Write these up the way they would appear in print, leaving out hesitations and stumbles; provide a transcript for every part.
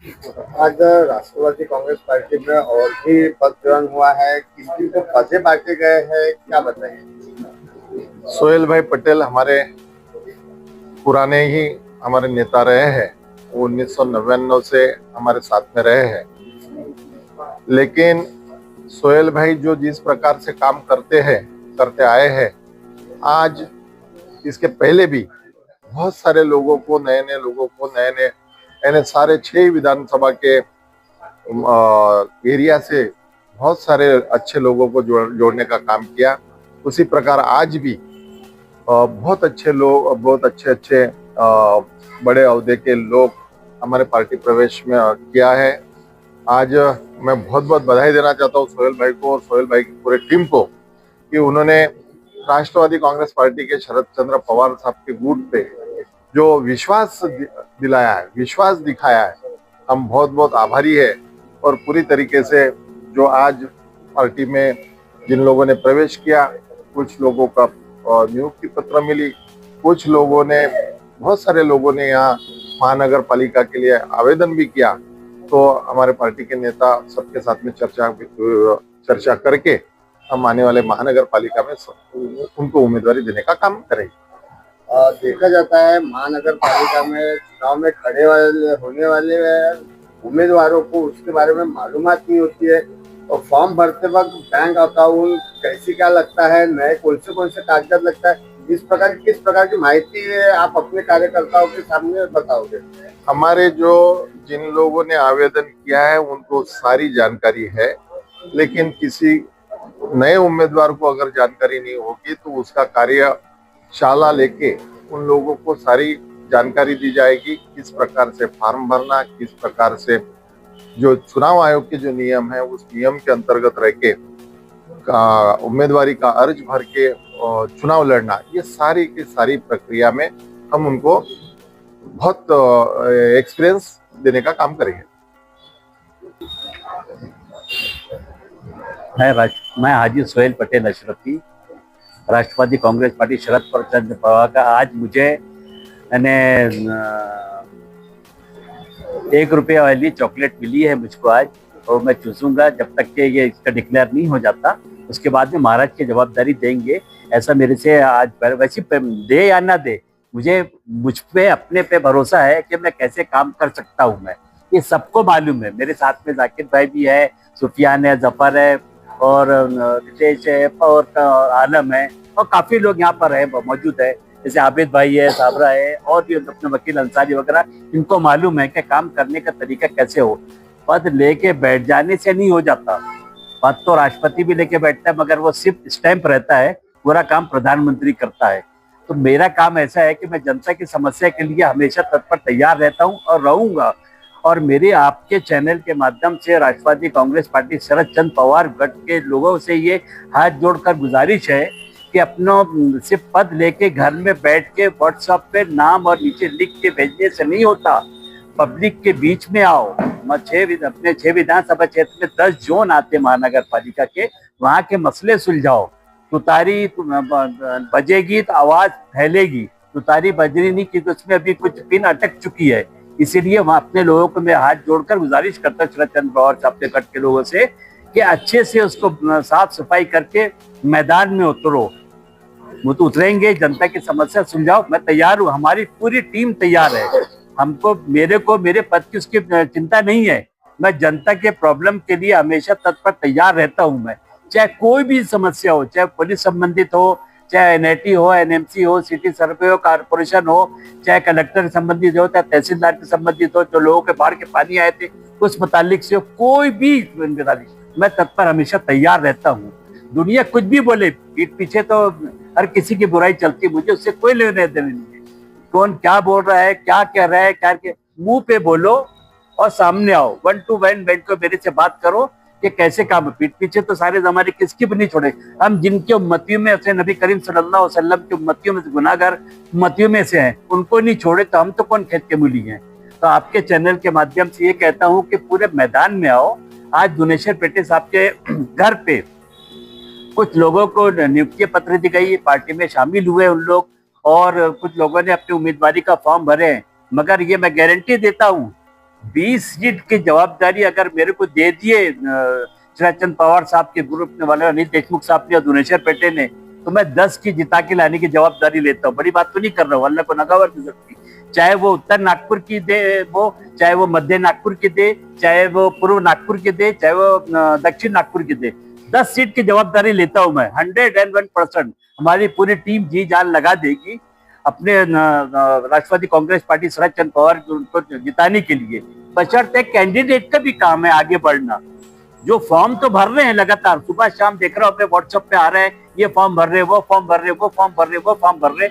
आज राष्ट्रवादी कांग्रेस पार्टी में और भी पद ग्रहण हुआ है, किस किस को पदे बांटे गए हैं, क्या बताएंगे? सोहेल भाई पटेल हमारे पुराने ही हमारे नेता रहे हैं। वो 1999 से हमारे साथ में रहे हैं। लेकिन सोहेल भाई जो जिस प्रकार से काम करते आए हैं, आज इसके पहले भी बहुत सारे लोगों को, नए नए लोगों को, नए नए यानी सारे 6 विधानसभा के एरिया से बहुत सारे अच्छे लोगों को जोड़ने का काम किया। उसी प्रकार आज भी बहुत अच्छे लोग, बहुत अच्छे अच्छे बड़े ओहदे के लोग हमारे पार्टी प्रवेश में किया है। आज मैं बहुत बहुत बधाई देना चाहता हूँ सोहेल भाई को और सोहेल भाई की पूरे टीम को कि उन्होंने राष्ट्रवादी कांग्रेस पार्टी के शरद चंद्र पवार साहब के गुट पे जो विश्वास दिलाया है, विश्वास दिखाया है, हम बहुत बहुत आभारी है। और पूरी तरीके से जो आज पार्टी में जिन लोगों ने प्रवेश किया, कुछ लोगों का नियुक्ति पत्र मिली, कुछ लोगों ने, बहुत सारे लोगों ने यहाँ महानगर पालिका के लिए आवेदन भी किया। तो हमारे पार्टी के नेता सबके साथ में चर्चा करके हम आने वाले महानगर पालिका में उनको उम्मीदवारी देने का काम करेंगे। देखा जाता है महानगर पालिका में चुनाव में होने वाले उम्मीदवारों को उसके बारे में मालूमात नहीं होती है, और फॉर्म भरते वक्त बैंक अकाउंट कैसी क्या लगता है, नए कौन से कागजात लगता है, किस प्रकार की माहिती है आप अपने कार्यकर्ताओं के सामने बताओगे? हमारे जिन लोगों ने आवेदन किया है उनको सारी जानकारी है, लेकिन किसी नए उम्मीदवार को अगर जानकारी नहीं होगी तो उसका कार्यशाला लेके उन लोगों को सारी जानकारी दी जाएगी, किस प्रकार से फॉर्म भरना, किस प्रकार से जो चुनाव आयोग के जो नियम है उस नियम के अंतर्गत रह के उम्मीदवारी का अर्ज भर के चुनाव लड़ना, ये सारी की सारी प्रक्रिया में हम उनको बहुत एक्सपीरियंस देने का काम करेंगे। मैं हाजी सोहेल पटेल अशरफी, राष्ट्रवादी कांग्रेस पार्टी शरद चंद्र पवार का। आज मुझे 1 रुपये वाली चॉकलेट मिली है मुझको आज, और मैं चूसूंगा जब तक कि ये इसका डिक्लेयर नहीं हो जाता। उसके बाद में महाराज की जवाबदारी देंगे, ऐसा मेरे से आज वैसे दे या ना दे, मुझ पे अपने पे भरोसा है कि मैं कैसे काम कर सकता हूँ। मैं ये सबको मालूम है। मेरे साथ में जाकिर भाई भी है, सुफियान है, जफर है, और रितेश है, और आलम है, और काफी लोग यहाँ पर है मौजूद है, जैसे आबिद भाई है, साबरा है, और भी अपने वकील अंसारी वगैरह। इनको मालूम है कि काम करने का तरीका कैसे हो। पद लेके बैठ जाने से नहीं हो जाता। पद तो राष्ट्रपति भी लेके बैठता है, मगर वो सिर्फ स्टैंप रहता है, पूरा काम प्रधानमंत्री करता है। तो मेरा काम ऐसा है कि मैं जनता की समस्या के लिए हमेशा तत्पर तैयार रहता हूँ और रहूंगा। और मेरे आपके चैनल के माध्यम से राष्ट्रवादी कांग्रेस पार्टी शरद चंद्र पवार गढ़ के लोगों से ये हाथ जोड़कर गुजारिश है कि अपना सिर्फ पद लेके घर में बैठ के व्हाट्सएप पे नाम और नीचे लिख के भेजने से नहीं होता। पब्लिक के बीच में आओ। अपने 6 विधानसभा क्षेत्र में 10 जोन आते महानगर पालिका के, वहाँ के मसले सुलझाओ। तुतारी बजेगी तो आवाज फैलेगी, तुतारी बजनी नहीं की तो उसमें अभी कुछ पिन अटक चुकी है। इसीलिए वहाँ अपने लोगों को मैं हाथ जोड़कर गुजारिश करता हूँ शरद चंद्र पवार साहब के गढ़ के लोगों से कि अच्छे से उसको साफ सफाई करके मैदान में उतरो। वो तो उतरेंगे, जनता की समस्या सुलझाओ। मैं तैयार हूँ, हमारी पूरी टीम तैयार है। मेरे पद की उसकी चिंता नहीं है। मैं जनता के प्रॉब्लम के लिए हमेशा तत्पर तैयार रहता हूँ। मैं चाहे कोई भी समस्या हो, चाहे पुलिस संबंधित हो, चाहे एनआईटी हो, एनएमसी हो, सिटी सर्वे हो, कारपोरेशन हो, चाहे कलेक्टर संबंधित हो, चाहे तहसीलदार के संबंधित हो, जो लोगों के बाढ़ के पानी आए थे उस मुतालिक से हो, कोई भी मैं तत्पर हमेशा तैयार रहता हूँ। दुनिया कुछ भी बोले, पीठ पीछे तो हर किसी की बुराई चलती, मुझे उससे कोई लेने देने नहीं है। कौन क्या बोल रहा है, क्या कह रहा है, क्या मुंह पे बोलो और सामने आओ, 1 to 1 बैठ कर मेरे से बात करो कि कैसे काम। पीठ पीछे तो सारे जमाने किसकी भी नहीं छोड़े। हम जिनके उम्मतियों में से, नबी करीम सल्लल्लाहु अलैहि वसल्लम की उम्मतियों में से, गुनाहगार उम्मतियों में से हैं, उनको नहीं छोड़े तो हम तो कौन खेत के मूली हैं। तो आपके चैनल के माध्यम से ये कहता हूँ कि पूरे मैदान में आओ। आज दुनेश्वर पेटे साहब के घर पे कुछ लोगों को नियुक्ति पत्र दी गई, पार्टी में शामिल हुए उन लोग, और कुछ लोगों ने अपनी उम्मीदवारी का फॉर्म भरे हैं। मगर ये मैं गारंटी देता हूँ 20 सीट की जवाबदारी अगर मेरे को दे दिए शरद चंद्र पवार साहब के ग्रुप वाले, अनिल देशमुख साहब ने और दुनेश्वर पेटे ने, तो मैं 10 की जिता के लाने की जवाबदारी लेता हूँ। बड़ी बात तो नहीं कर रहा हूँ, अल्लाह को नगावर की सकती, चाहे वो उत्तर नागपुर की दे, वो चाहे वो मध्य नागपुर की दे, चाहे वो पूर्व नागपुर की दे, चाहे वो दक्षिण नागपुर की दे, 10 सीट की जवाबदारी लेता हूं मैं 101%। हमारी पूरी टीम जी जान लगा देगी अपने राष्ट्रवादी कांग्रेस पार्टी शरद चंद्र पवार को जिताने के लिए। बशर्ते कैंडिडेट का भी काम है आगे बढ़ना। जो फॉर्म तो भर रहे हैं लगातार, सुबह शाम देख रहा हूँ अपने व्हाट्सएप पे आ रहे हैं, ये फॉर्म भर रहे, वो फॉर्म भर रहे, वो फॉर्म भर रहे, वो फॉर्म भर रहे।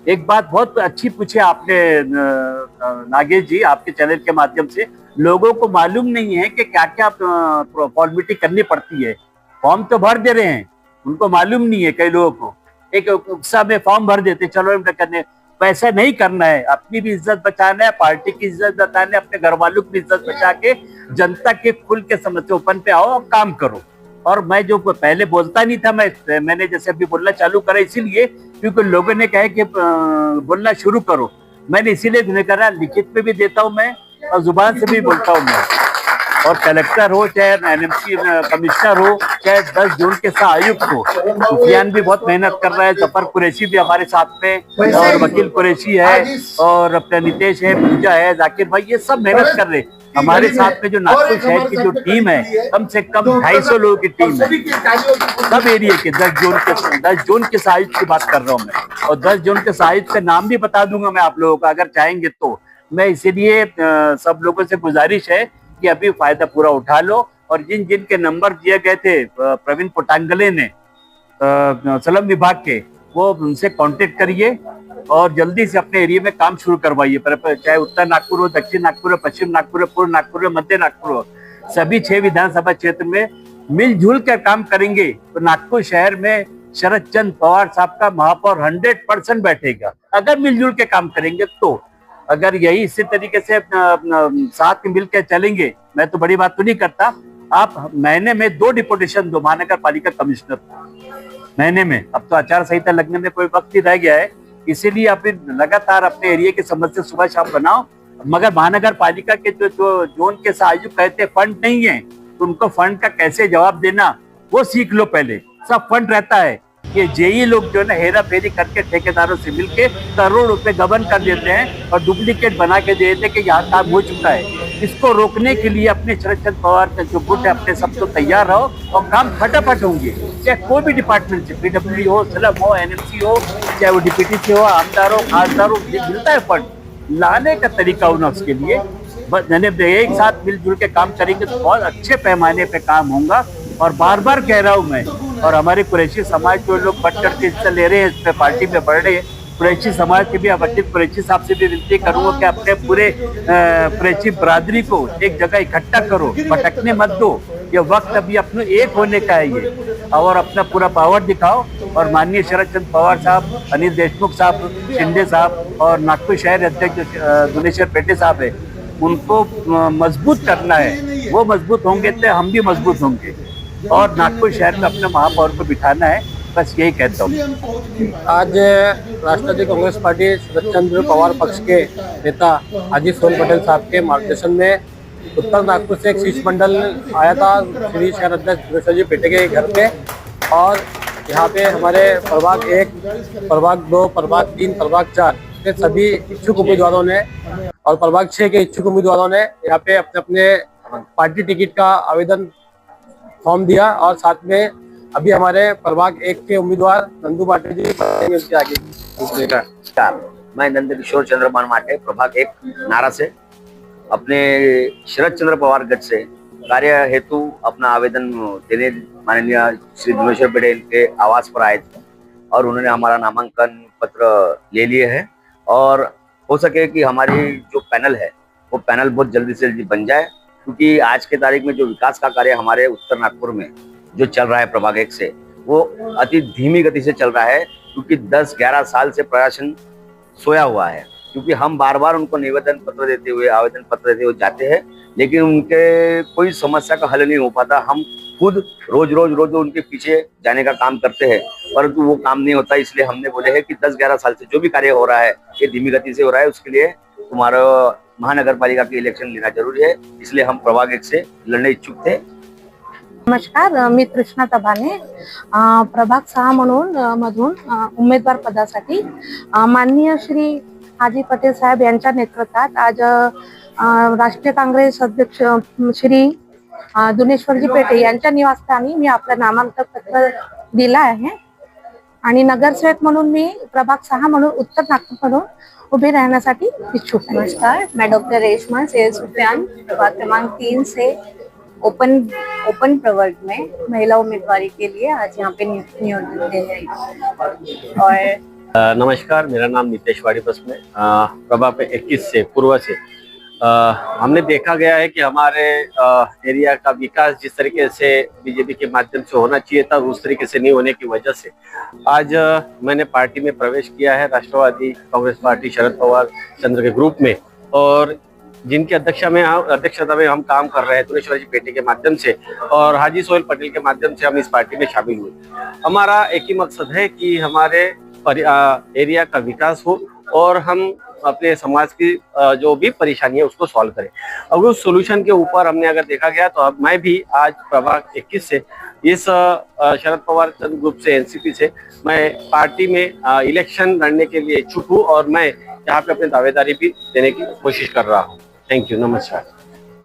एक बात बहुत अच्छी पूछे आपने नागेश जी, आपके चैनल के माध्यम से, लोगों को मालूम नहीं है कि क्या क्या फॉर्मेलिटी करनी पड़ती है। फॉर्म तो भर दे रहे हैं, उनको मालूम नहीं है कई लोगों को, एक उत्साह में फॉर्म भर देते, चलो करने। वैसा नहीं करना है, अपनी भी इज्जत बचाना है, पार्टी की इज्जत बचाना है, अपने घर वालों की इज्जत बचा के जनता के खुल के समझते ओपन पे आओ और काम करो। और मैं जो पहले बोलता नहीं था, मैंने जैसे अभी बोलना चालू करा इसीलिए क्योंकि लोगों ने कहा कि बोलना शुरू करो, मैंने इसीलिए करा। लिखित में भी देता हूँ मैं और जुबान से भी बोलता हूँ मैं। और कलेक्टर हो चाहे एनएमसी कमिश्नर हो चाहे 10 जून के आयुक्त हो, सुफियान भी बहुत मेहनत कर रहा है, जफर कुरैशी भी हमारे साथ में, और वकील कुरैशी है, और अपने नितेश है, पूजा है, जाकिर भाई, ये सब मेहनत कर रहे। हमारे साथ में जो नागपुर शहर की जो टीम है, कम से कम 250 लोगों की टीम है, सब एरिया के 10 जून के आयुक्त की बात कर रहा हूँ मैं। और 10 जून के आयुक्त का नाम भी बता दूंगा मैं आप लोगों को अगर चाहेंगे तो। मैं इसीलिए सब लोगों से गुजारिश है कि अभी फायदा पूरा उठा लो, और जिन जिन के नंबर दिए गए थे प्रवीण पोटांगले ने सलम विभाग के, वो उनसे कांटेक्ट करिए और जल्दी से अपने एरिया में काम शुरू करवाइए। चाहे उत्तर नागपुर हो, दक्षिण नागपुर हो, पश्चिम नागपुर हो, पूर्व नागपुर हो, मध्य नागपुर हो, सभी 6 विधानसभा क्षेत्र में मिलजुल कर काम करेंगे तो नागपुर शहर में शरद चंद्र पवार साहब का महापौर 100% बैठेगा, अगर मिलजुल के काम करेंगे तो। अगर यही इसी तरीके से साथ में मिलकर चलेंगे, मैं तो बड़ी बात तो नहीं करता, आप महीने में 2 डिपुटेशन दो महानगर पालिका कमिश्नर महीने में। अब तो आचार संहिता लगने में कोई वक्त ही रह गया है, इसीलिए आप लगातार अपने एरिया की समस्या सुबह शाम बनाओ। मगर महानगर पालिका के जो जोन के आयुक्त कहते फंड नहीं है, तो उनको फंड का कैसे जवाब देना वो सीख लो पहले। सब फंड रहता है, ये जेई लोग जो है ना हेरा फेरी करके ठेकेदारों से मिलके करोड़ रुपए गबन कर देते हैं और डुप्लीकेट बना के दे देते कि यहाँ काम हो चुका है। इसको रोकने के लिए अपने शरद चंद्र पवार का जो गुट है, अपने सब तो तैयार रहो और काम फटाफट होंगे। चाहे कोई भी डिपार्टमेंट से, पीडब्ल्यू हो, स्लम हो, एनएमसी हो, चाहे वो डीपीटी से हो, आमदार हो, खासदार हो, मिलता है फंड, लाने का तरीका होना उसके लिए। बस एक साथ मिलजुल के काम करेंगे तो बहुत अच्छे पैमाने पे काम होगा। और बार बार कह रहा हूँ मैं, और हमारे कुरैशी समाज जो लोग बढ़ चढ़ के हिस्सा ले रहे हैं, इसमें पार्टी में बढ़ रहे हैं, कुरैशी समाज के भी, वकील कुरैशी साहब से भी विनती करूंगा कि अपने पूरे कुरैशी बरादरी को एक जगह इकट्ठा करो, भटकने मत दो। ये वक्त अभी अपने एक होने का है ये, और अपना पूरा पावर दिखाओ। और माननीय शरद चंद्र पवार साहब, अनिल देशमुख साहब, शिंदे साहब और नागपुर शहर अध्यक्ष दुनेश्वर पेटे साहब है, उनको मजबूत करना है। वो मजबूत होंगे तो हम भी मजबूत होंगे, और नागपुर शहर में अपने महापौर को बिठाना है, बस यही कहता हूँ। आज राष्ट्रवादी कांग्रेस पार्टी शरद चंद्र पवार पक्ष के नेता अजीत सोन पटेल साहब के मार्गदर्शन में उत्तर नागपुर से एक शिष्टमंडल आया था श्री शहर अध्यक्ष दुनेश्वर जी पेटे के घर पे, और यहाँ पे हमारे प्रभाग 1, प्रभाग 2, प्रभाग 3, प्रभाग 4 के सभी इच्छुक उम्मीदवारों ने और प्रभाग 6 के इच्छुक उम्मीदवारों ने यहाँ पे अपने अपने पार्टी टिकट का आवेदन फॉर्म दिया। और साथ में अभी हमारे प्रभाग 1 के उम्मीदवार नंदू माटे जी आगे। मैं नंद किशोर चंद्रमान माटे, प्रभाग 1 नारा से अपने शरद चंद्र पवार गढ़ से कार्य हेतु अपना आवेदन देने माननीय श्री दुनेश्वर पेटे के आवास पर आए थे, और उन्होंने हमारा नामांकन पत्र ले लिए है। और हो सके कि हमारी जो पैनल है वो पैनल बहुत जल्दी से जल्दी बन जाए, क्योंकि आज के तारीख में जो विकास का कार्य हमारे उत्तर नागपुर में जो चल रहा है प्रभाग 1 से, वो अति धीमी गति से चल रहा है, क्योंकि 10-11 साल से प्रशासन सोया हुआ है। क्योंकि हम बार बार उनको निवेदन पत्र देते हुए, आवेदन पत्र देते हुए जाते हैं, लेकिन उनके कोई समस्या का हल नहीं हो पाता। हम खुद रोज उनके पीछे जाने का काम करते हैं, परंतु वो काम नहीं होता। इसलिए हमने बोले है कि 10-11 साल से जो भी कार्य हो रहा है ये धीमी गति से हो रहा है, उसके लिए तुम्हारा महानगर पालिका की इलेक्शन लेना जरूरी है, इसलिए हम प्रभाग 1 से लड़ने इच्छुक थे। नमस्कार, मी कृष्णा तबाने प्रभाग 6 म्हणून मधून उमेदवार पदासाठी माननीय श्री हाजी पटेल साहेब यांच्या नेतृत्वात आज राष्ट्रीय काँग्रेस अध्यक्ष श्री दुनेश्वरजी पेटे यांच्या निवासस्थानी मी आपलं नामांकन पत्र दिलं आहे आणि नगरसेवक म्हणून मी प्रभाग 6 म्हणून उत्तर नागपूर म्हणून उभे रहण्यासाठी इच्छुक आहे। नमस्कार, मैं डॉक्टर रेशमा सैयद सुफियान प्रभाग क्रमांक 3 से ओपन प्रवर्ग में महिला उम्मीदवारी के लिए आज यहाँ पे नियोजित देने आई। और नमस्कार, मेरा नाम नितेश वाड़ीपस में प्रभाग 21 से पूर्व से हमने देखा गया है कि हमारे एरिया का विकास जिस तरीके से बीजेपी के माध्यम से होना चाहिए था उस तरीके से नहीं होने की वजह से आज मैंने पार्टी में प्रवेश किया है, राष्ट्रवादी कांग्रेस पार्टी शरद पवार चंद्र के ग्रुप में, और जिनकी अध्यक्षता में हम काम कर रहे हैं दुनेश्वर जी पेटे के माध्यम से और हाजी सोहेल पटेल के माध्यम से हम इस पार्टी में शामिल हुए। हमारा एक ही मकसद है कि हमारे एरिया का विकास हो और हम अपने समाज की जो भी परेशानी है उसको सॉल्व करें। अब उस सोल्यूशन के ऊपर हमने अगर देखा गया तो अब मैं भी आज प्रभाग 21 से इस शरद पवार चंद्र ग्रुप से एनसीपी से मैं पार्टी में इलेक्शन लड़ने के लिए इच्छुक हूँ और मैं यहाँ पे अपनी दावेदारी भी देने की कोशिश कर रहा हूँ। थैंक यू, नमस्कार।